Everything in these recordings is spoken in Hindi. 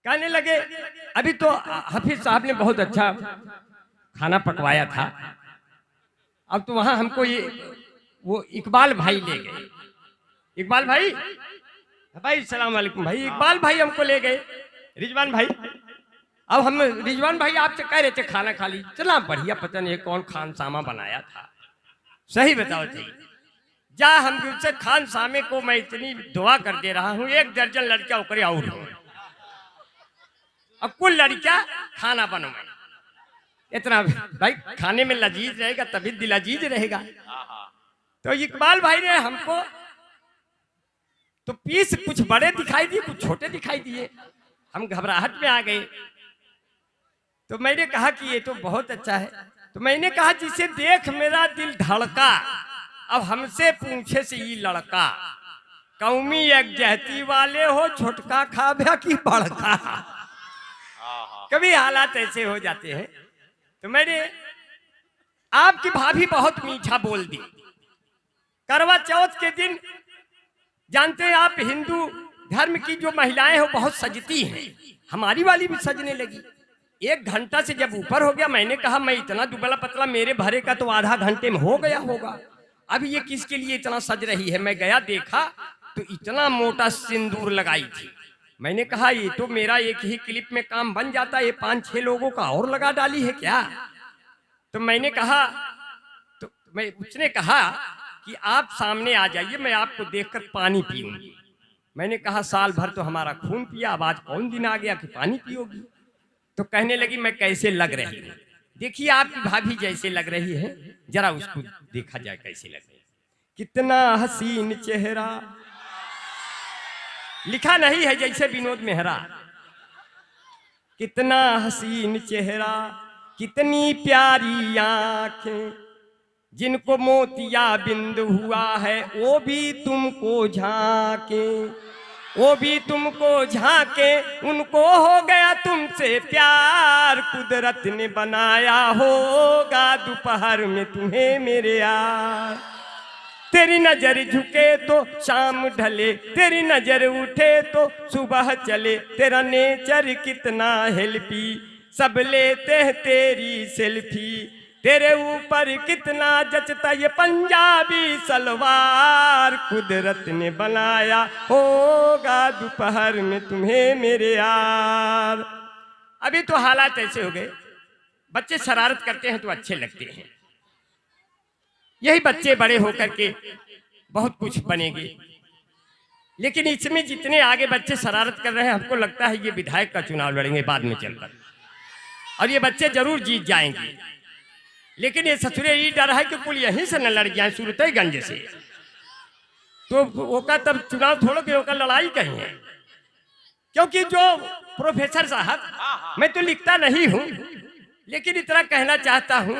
कहने लगे अभी तो हाफिज साहब ने बहुत अच्छा खाना पकवाया था, अब तो वहां हमको ये वो इकबाल भाई ले गए। इकबाल भाई, भाई सलाम वालेकुम भाई, इकबाल भाई हमको ले गए, रिजवान भाई। अब हम रिजवान भाई आपसे कह रहे थे खाना खा ली, चला बढ़िया, पता नहीं कौन खान सामा बनाया था, सही बताओ सही। जा हम उससे खान सामे को मैं इतनी दुआ कर दे रहा हूँ, 1 दर्जन लड़कियां उकरे आउट हो, अब कुल लड़कियां खाना बनवाए, इतना भाई खाने में लजीज रहेगा तभी दिल अजीज रहेगा। तो इकबाल भाई ने हमको तो पीस कुछ बड़े दिखाई दिए, कुछ छोटे दिखाई दिए, हम घबराहट में आ गए। तो मैंने कहा कि ये तो बहुत अच्छा है। तो मैंने कहा जिसे देख मेरा दिल धड़का, अब हमसे पूछे से ये लड़का, कौमी यकजहती वाले हो, छोटका खाबा की बड़का। कभी हालात ऐसे हो जाते हैं। तो मैंने आपकी भाभी बहुत मीठा बोल दी। करवा चौथ के दिन जानते हैं आप, हिंदू धर्म की जो महिलाएं हो बहुत सजती हैं, हमारी वाली भी सजने लगी। 1 घंटा से जब ऊपर हो गया, मैंने कहा मैं इतना दुबला पतला, मेरे भरे का तो आधा घंटे में हो गया होगा, अब ये किसके लिए इतना सज रही है। मैं गया देखा तो इतना मोटा सिंदूर लगाई थी। मैंने कहा ये तो मेरा एक ही क्लिप में काम बन जाता, ये 5-6 लोगों का और लगा डाली है क्या। तो मैंने कहा, तो उसने कहा कि आप सामने आ जाइए, मैं आपको देखकर पानी पीऊंगी। मैंने कहा साल भर तो हमारा खून पिया, अब आज कौन दिन आ गया कि पानी पियोगी। तो कहने लगी मैं कैसे लग रही हूँ, देखिए आपकी भाभी जैसे लग रही है, जरा उसको देखा जाए कैसे लग रही है। कितना हसीन चेहरा, लिखा नहीं है जैसे विनोद मेहरा, कितना हसीन चेहरा, कितनी प्यारी आंखें, जिनको मोतिया बिंद हुआ है वो भी तुमको झांके, वो भी तुमको झांके, उनको हो गया तुमसे प्यार, कुदरत ने बनाया होगा दोपहर में तुम्हें मेरे यार। तेरी नजर झुके तो शाम ढले, तेरी नजर उठे तो सुबह चले, तेरा नेचर कितना हेल्पी, सब लेते हैं तेरी सेल्फी, तेरे ऊपर कितना जचता ये पंजाबी सलवार, कुदरत ने बनाया होगा दोपहर में तुम्हें मेरे यार। अभी तो हालात ऐसे हो गए, बच्चे शरारत करते हैं तो अच्छे लगते हैं, यही बच्चे बड़े होकर के बहुत कुछ बनेंगे, लेकिन इसमें जितने आगे बच्चे शरारत कर रहे हैं, हमको लगता है ये विधायक का चुनाव लड़ेंगे बाद में चलकर, और ये बच्चे जरूर जीत जाएंगे। लेकिन ये ससुरे ये डर है कि कुल यहीं से न लड़ जाए सूरतगंज से, तो ओका तब चुनाव थोड़ो कि ओका लड़ाई कहीं है। क्योंकि जो प्रोफेसर साहब, मैं तो लिखता नहीं हूं, लेकिन इतना कहना चाहता हूं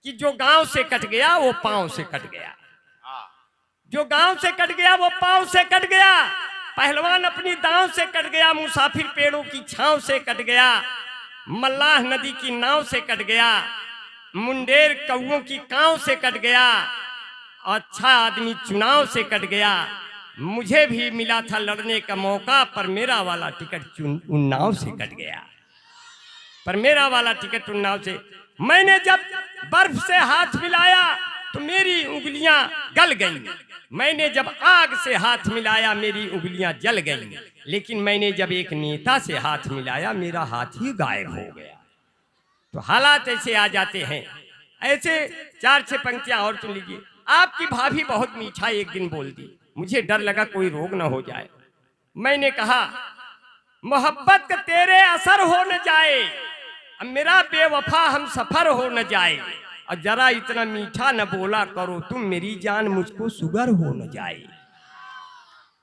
कि जो गांव से कट गया वो पांव से कट गया, जो गांव से कट गया वो पांव से कट गया, पहलवान अपनी दांव से कट गया, मुसाफिर पेड़ों की छांव से कट गया, मल्लाह नदी की नाव से कट गया, मुंडेर कौओं की कांव से कट गया, अच्छा आदमी चुनाव से कट गया। मुझे भी मिला था लड़ने का मौका, पर मेरा वाला टिकट उन्नाव से कट गया, पर मेरा वाला टिकट उन्नाव से। मैंने जब बर्फ से हाथ मिलाया तो मेरी उंगलियां गल गईं, मैंने जब आग से हाथ मिलाया मेरी उंगलियां जल गईं, लेकिन मैंने जब एक नेता से हाथ मिलाया मेरा हाथ ही गायब हो गया। तो हालात ऐसे आ जाते हैं। ऐसे 4-6 पंक्तियां और सुन लीजिए। आपकी भाभी बहुत मीठा एक दिन बोल दी, मुझे डर लगा कोई रोग ना हो जाए। मैंने कहा मोहब्बत का तेरे असर हो न जाए, अब मेरा बेवफा हम सफर हो न जाए, और जरा इतना मीठा न बोला करो तुम मेरी जान, मुझको शुगर हो न जाए।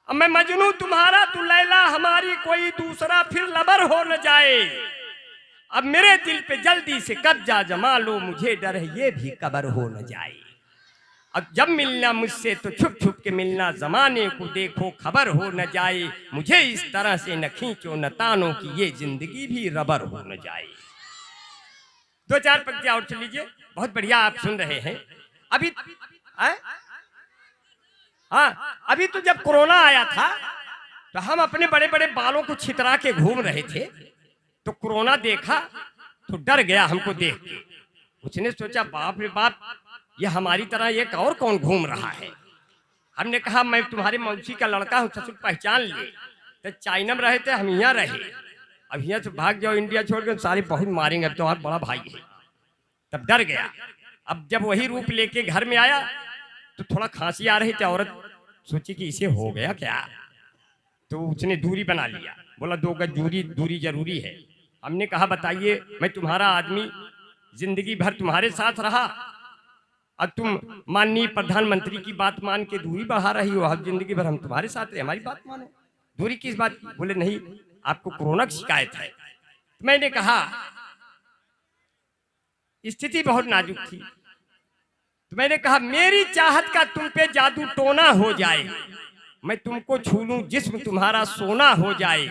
अब मैं मजनू तुम्हारा तू लैला हमारी, कोई दूसरा फिर लबर हो न जाए, अब मेरे दिल पे जल्दी से कब्जा जमा लो, मुझे डर है ये भी कबर हो न जाए। अब जब मिलना मुझसे तो छुप छुप के मिलना, जमाने को देखो खबर हो न जाए, मुझे इस तरह से न खींचो न तानो की ये जिंदगी भी रबर हो न जाए। 2-4 पंक्तियां और सुन लीजिए, बहुत बढ़िया आप सुन रहे हैं। अभी हाँ, अभी तो जब कोरोना आया था तो हम अपने बड़े बड़े बालों को छितरा के घूम रहे थे, तो कोरोना देखा तो डर गया हमको देख के। उसने सोचा बाप रे बाप, ये हमारी तरह एक और कौन घूम रहा है। हमने कहा मैं तुम्हारे मौसी का लड़का हूँ, ससुर पहचान लिए। तो चाइना में रहे थे, हम यहाँ रहे, अब यहाँ से भाग जाओ इंडिया छोड़ के, सारे बहुत मारेंगे, अब तुम्हारा बड़ा भाई है। तब डर गया। अब जब वही रूप लेके घर में आया तो थोड़ा खांसी आ रही थी, औरत सोची कि इसे हो गया क्या, तो उसने दूरी बना लिया, बोला 2 गज दूरी जरूरी है। हमने कहा बताइए, मैं तुम्हारा आदमी, जिंदगी भर तुम्हारे साथ रहा, अब तुम माननीय प्रधानमंत्री की बात मान के दूरी बढ़ा रही हो, अब जिंदगी भर हम तुम्हारे साथ रहे, हमारी बात मानो, दूरी किस बात की। बोले नहीं, आपको कोरोना की शिकायत है। तो मैंने कहा स्थिति बहुत नाजुक थी, तो मैंने कहा मेरी चाहत का तुम पे जादू टोना हो जाए, मैं तुमको छू लूं जिस्म तुम्हारा सोना हो जाए,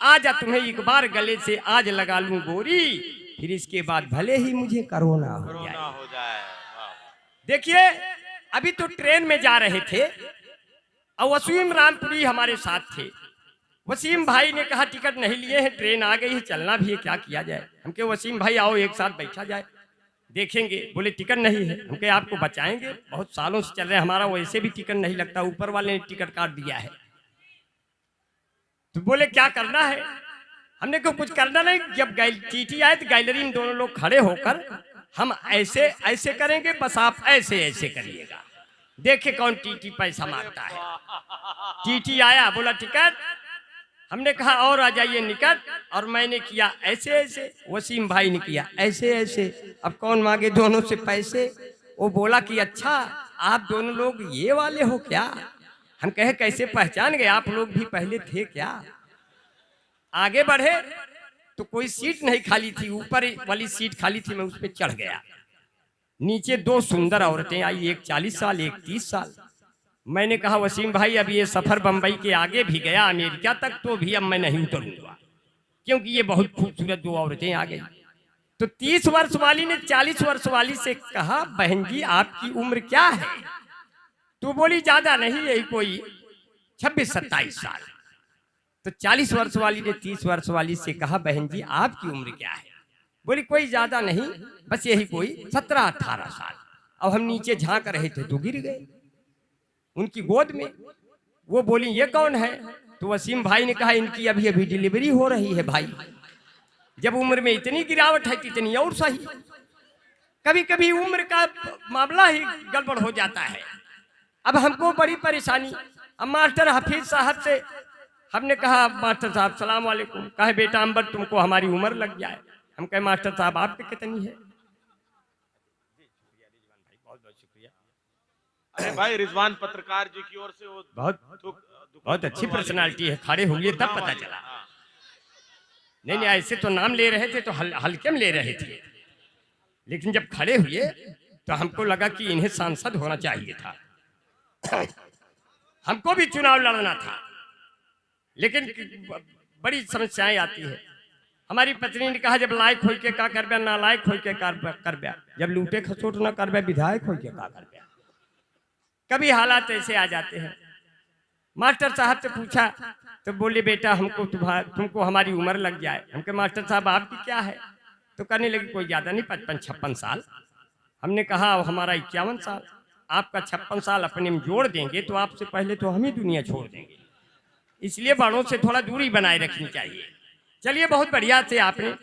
आजा तुम्हें एक बार गले से आज लगा लूं गोरी, फिर इसके बाद भले ही मुझे कोरोना हो जाए। देखिए अभी तो ट्रेन में जा रहे थे और वसीम रामपुरी हमारे साथ थे। वसीम भाई ने कहा टिकट नहीं लिए हैं, ट्रेन आ गई है, चलना भी है, क्या किया जाए। हम कहे वसीम भाई आओ एक साथ बैठा जाए, देखेंगे। बोले टिकट नहीं है। हम कहे आपको बचाएंगे, बहुत सालों से चल रहे हैं, हमारा वैसे भी टिकट नहीं लगता, ऊपर वाले ने टिकट काट दिया है। तो बोले क्या करना है। हमने कहा कुछ करना नहीं, जब टीटी आए तो गैलरी में दोनों लोग खड़े होकर हम ऐसे ऐसे करेंगे, बस आप ऐसे ऐसे करिएगा, देखे कौन टीटी पैसा मांगता है। टीटी आया, बोला टिकट। हमने कहा और आ जाइए निकट, और मैंने किया ऐसे ऐसे, वसीम भाई ने किया ऐसे ऐसे। अब कौन मांगे दोनों से पैसे। वो बोला कि अच्छा आप दोनों लोग ये वाले हो क्या। हम कहे कैसे पहचान गए, आप लोग भी पहले थे क्या। आगे बढ़े तो कोई सीट नहीं खाली थी, ऊपर वाली सीट खाली थी, मैं उस पर चढ़ गया। नीचे 2 सुंदर औरतें आई, एक 40 साल एक 30 साल। मैंने कहा वसीम भाई अब ये सफर बंबई के आगे भी गया अमेरिका तक, तो भी अब मैं नहीं उतरूंगा, क्योंकि ये बहुत खूबसूरत 2 औरतें आ गई। तो 30 वर्ष वाली ने 40 वर्ष वाली से कहा बहन जी आपकी उम्र क्या है। तो बोली ज्यादा नहीं, यही कोई 26-27 साल। तो 40 वर्ष वाली ने 30 वर्ष वाली से कहा बहन जी आपकी उम्र क्या है। बोली कोई ज्यादा नहीं, बस यही कोई 17-18 साल। अब हम नीचे झांक रहे थे तो गिर गए उनकी गोद में। वो बोली ये कौन है। तो वसीम भाई ने कहा इनकी अभी अभी डिलीवरी हो रही है भाई, जब उम्र में इतनी गिरावट है इतनी और सही। कभी कभी उम्र का मामला ही गड़बड़ हो जाता है। अब हमको बड़ी परेशानी। अब मास्टर हफीज साहब से हमने कहा मास्टर साहब सलाम वालेकुम। कहे बेटा अंबर तुमको हमारी उम्र लग जाए। हम कहे मास्टर साहब आपकी कितनी है। अरे भाई रिजवान पत्रकार जी की ओर से वो बहुत अच्छी पर्सनालिटी है, खड़े हुए तब पता चला। नहीं ऐसे तो नाम ले रहे थे तो हल्के में ले रहे थे, लेकिन जब खड़े हुए तो हमको लगा कि इन्हें सांसद होना चाहिए था। हमको भी चुनाव लड़ना था, लेकिन बड़ी समस्याएं आती है। हमारी पत्नी ने कहा जब लायक हो के का करबे, ना लायक हो के करबे, जब लूटे खसोट ना करबे, विधायक हो के का करबे। कभी हालात ऐसे आ जाते हैं। मास्टर साहब से पूछा तो बोले बेटा हमको तुमको हमारी उम्र लग जाए। हमके मास्टर साहब आपकी क्या है। तो करने लगी कोई ज्यादा नहीं 55-56 साल। हमने कहा हमारा 51 साल। आपका 56 साल अपने में जोड़ देंगे तो आपसे पहले तो हम ही दुनिया छोड़ देंगे, इसलिए बड़ों से थोड़ा दूरी बनाए रखनी चाहिए। चलिए बहुत बढ़िया से आपने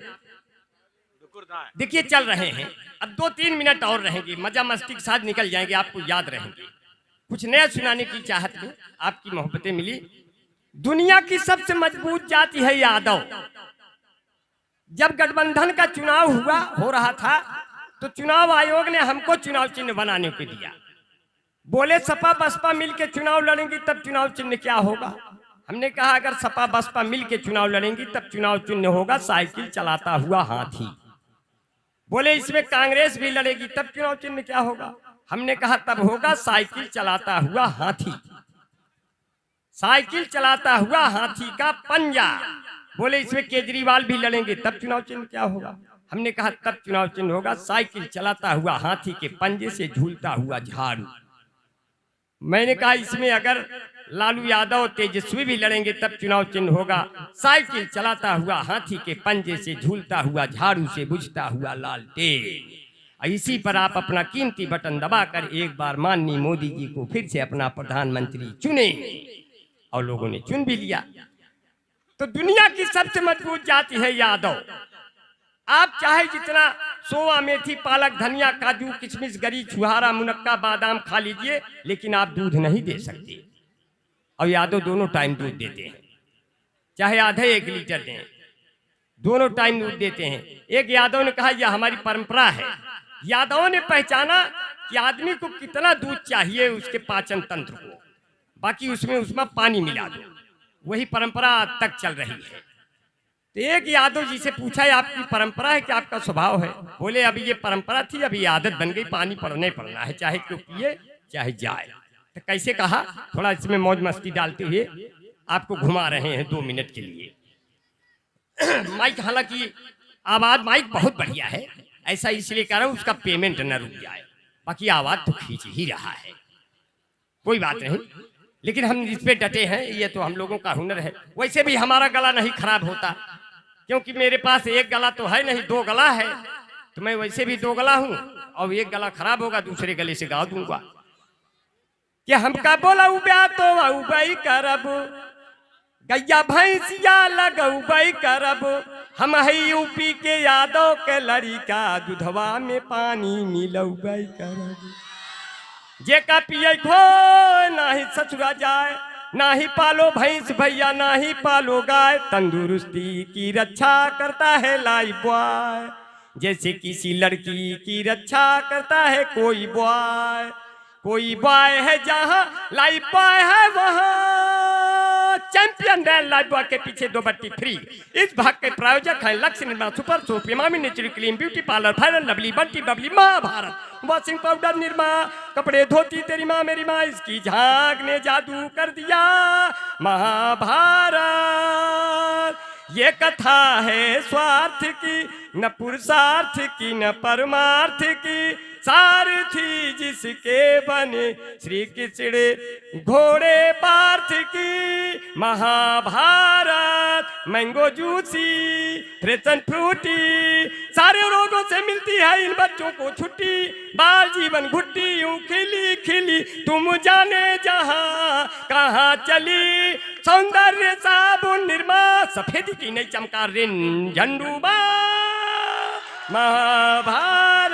देखिए चल रहे हैं। अब 2-3 मिनट और रहेंगे, मजा मस्ती के साथ निकल जाएंगे, आपको याद रहेंगे। कुछ नया सुनाने की चाहत में आपकी मोहब्बतें मिली। दुनिया की सबसे मजबूत जाति है यादव। जब गठबंधन का चुनाव हो रहा था तो चुनाव आयोग ने हमको चुनाव चिन्ह बनाने को दिया। बोले सपा बसपा मिलके चुनाव लड़ेंगी तब चुनाव चिन्ह क्या होगा। हमने कहा अगर सपा बसपा मिलके चुनाव लड़ेंगी तब चुनाव चिन्ह होगा साइकिल चलाता हुआ हाथी। बोले इसमें कांग्रेस भी लड़ेगी तब चुनाव चिन्ह क्या होगा। हमने कहा तब होगा साइकिल चलाता हुआ हाथी, साइकिल चलाता हुआ हाथी का पंजा। बोले इसमें केजरीवाल भी लड़ेंगे तब चुनाव चिन्ह क्या होगा। हमने कहा तब चुनाव चिन्ह होगा साइकिल चलाता हुआ हाथी के पंजे से झूलता हुआ झाड़ू। मैंने कहा इसमें अगर लालू यादव तेजस्वी भी लड़ेंगे तब चुनाव चिन्ह होगा साइकिल चलाता हुआ हाथी के पंजे से झूलता हुआ झाड़ू से बुझता हुआ लालटेन। इसी पर आप अपना कीमती बटन दबाकर एक बार माननीय मोदी जी को फिर से अपना प्रधानमंत्री चुने। और लोगों ने चुन भी लिया। तो दुनिया की सबसे मजबूत जाति है यादव। आप चाहे जितना सोआ मेथी पालक धनिया काजू किशमिश गरी छुहारा मुनक्का बादाम खा लीजिए, लेकिन आप दूध नहीं दे सकते। और यादव दोनों टाइम दूध देते हैं, चाहे आधे 1 लीटर दें, दोनों टाइम दूध देते हैं। एक यादव ने कहा यह हमारी परंपरा है। यादवों ने पहचाना कि आदमी को कितना दूध चाहिए उसके पाचन तंत्र को, बाकी उसमें पानी मिला दो, वही परंपरा आज तक चल रही है। तो एक यादव जी से पूछा आपकी परंपरा है कि आपका स्वभाव है? बोले अभी ये परंपरा थी, अभी आदत बन गई, पानी पड़ना है, चाहे क्यों पिए चाहे जाए। तो कैसे कहा, थोड़ा इसमें मौज मस्ती डालते हुए आपको घुमा रहे हैं 2 मिनट के लिए। माइक हालांकि आवाज माइक बहुत बढ़िया है, ऐसा इसलिए कह रहा हूं उसका पेमेंट न रुक जाए, बाकी आवाज तो खींच ही रहा है, कोई बात नहीं, लेकिन हम इस पे डटे हैं, ये तो हम लोगों का हुनर है। वैसे भी हमारा गला नहीं खराब होता, क्योंकि मेरे पास एक गला तो है नहीं, 2 गला है। तो मैं वैसे भी 2 गला हूं, और एक गला खराब होगा दूसरे गले से गा दूंगा कि हमका बोला उब्या तो उबई करब, गैया भैंसिया लगौबई करब, हम है यूपी के यादव के लड़िका, दुधवा में पानी मिलौबई करब। जे का पिए खो नाही ससुरा जाए, ना ही पालो भैंस भैया ना ही पालो गाय, तंदुरुस्ती की रक्षा करता है लाइफ बॉय, जैसे किसी लड़की की रक्षा करता है कोई बॉय। कोई बॉय है जहां लाइफ बॉय है वहां, चैंपियन रैन लाइफ बॉय के पीछे 2 बट्टी फ्री। इस भाग के प्रायोजक हैं लक्ष्य Nirma super soap, Emami natural clean beauty parlour, final lovely Bunty Babli Mahabharat, washing powder Nirma, कपड़े धोती तेरी माँ मेरी माँ, इसकी झांक ने जादू कर दिया महाभारत। ये कथा है स्वार्थ की न पुरुषार्थ की न परमार्थ की, सारथी जिसके बने श्री कृष्ण घोड़े पार्थ की। Mahabharat mango juicy fresh and Frooti, सारे रोगों से मिलती है इन बच्चों को छुट्टी, बाल जीवन घुट्टी यूं खिली खिली तुम जाने जहां कहाँ चली, सौंदर्य साबुन निर्मा सफेदी की नई चमकार रिन झंडूबा। महाभारत